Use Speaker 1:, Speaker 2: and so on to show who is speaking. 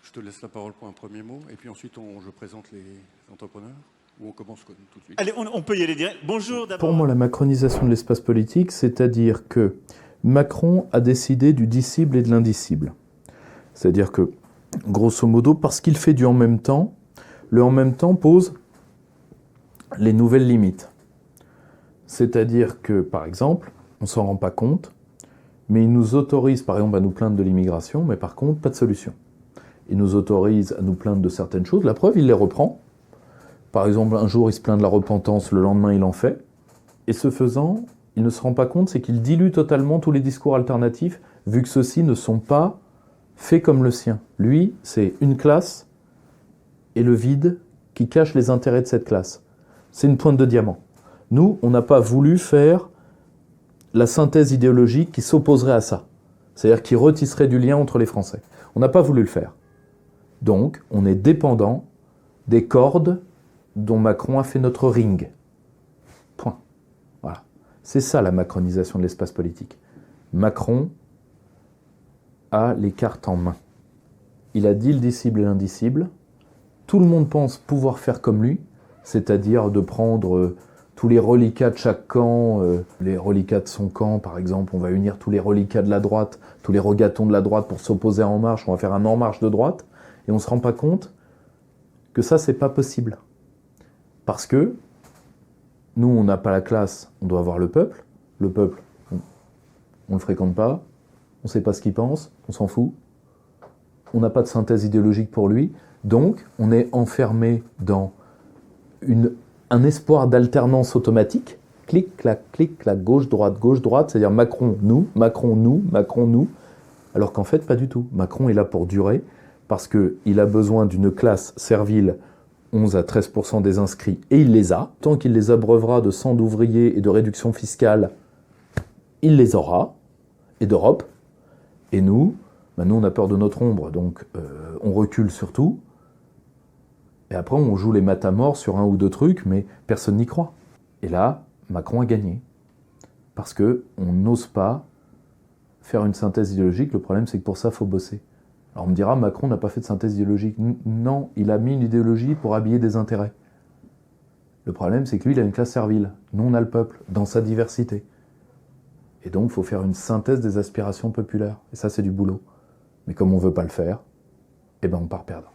Speaker 1: Je te laisse la parole pour un premier mot, et puis ensuite je présente les entrepreneurs, ou on commence tout de suite.
Speaker 2: Allez, on peut y aller direct. Bonjour d'abord.
Speaker 3: Pour moi, la macronisation de l'espace politique, c'est-à-dire que Macron a décidé du disciple et de l'indicible. C'est-à-dire que, grosso modo, parce qu'il fait du en même temps, le en même temps pose les nouvelles limites. C'est-à-dire que, par exemple, on ne s'en rend pas compte, mais il nous autorise, par exemple, à nous plaindre de l'immigration, mais par contre, pas de solution. Il nous autorise à nous plaindre de certaines choses. La preuve, il les reprend. Par exemple, un jour, il se plaint de la repentance, le lendemain, il en fait. Et ce faisant, il ne se rend pas compte, c'est qu'il dilue totalement tous les discours alternatifs, vu que ceux-ci ne sont pas faits comme le sien. Lui, c'est une classe et le vide qui cache les intérêts de cette classe. C'est une pointe de diamant. Nous, on n'a pas voulu faire la synthèse idéologique qui s'opposerait à ça. C'est-à-dire qui retisserait du lien entre les Français. On n'a pas voulu le faire. Donc, on est dépendant des cordes dont Macron a fait notre ring. Point. Voilà. C'est ça la macronisation de l'espace politique. Macron a les cartes en main. Il a dit le disciple et l'indicible. Tout le monde pense pouvoir faire comme lui, c'est-à-dire de prendre tous les reliquats de chaque camp, les reliquats de son camp, par exemple, on va unir tous les reliquats de la droite, tous les regatons de la droite pour s'opposer à En Marche, on va faire un En Marche de droite, et on ne se rend pas compte que ça, c'est pas possible. Parce que nous, on n'a pas la classe, on doit avoir le peuple. Le peuple, on ne le fréquente pas, on ne sait pas ce qu'il pense, on s'en fout. On n'a pas de synthèse idéologique pour lui, donc on est enfermé dans un espoir d'alternance automatique, clic, clac, gauche, droite, c'est-à-dire Macron, nous, alors qu'en fait, pas du tout. Macron est là pour durer, parce qu'il a besoin d'une classe servile, 11 à 13% des inscrits, et il les a. Tant qu'il les abreuvera de 100 d'ouvriers et de réduction fiscale, il les aura, et d'Europe. Et nous, on a peur de notre ombre, donc on recule surtout. Et après, on joue les matamores sur un ou deux trucs, mais personne n'y croit. Et là, Macron a gagné. Parce qu'on n'ose pas faire une synthèse idéologique. Le problème, c'est que pour ça, il faut bosser. Alors on me dira, Macron n'a pas fait de synthèse idéologique. Non, il a mis une idéologie pour habiller des intérêts. Le problème, c'est que lui, il a une classe servile. Nous, on a le peuple, dans sa diversité. Et donc, il faut faire une synthèse des aspirations populaires. Et ça, c'est du boulot. Mais comme on ne veut pas le faire, eh ben, on part perdre.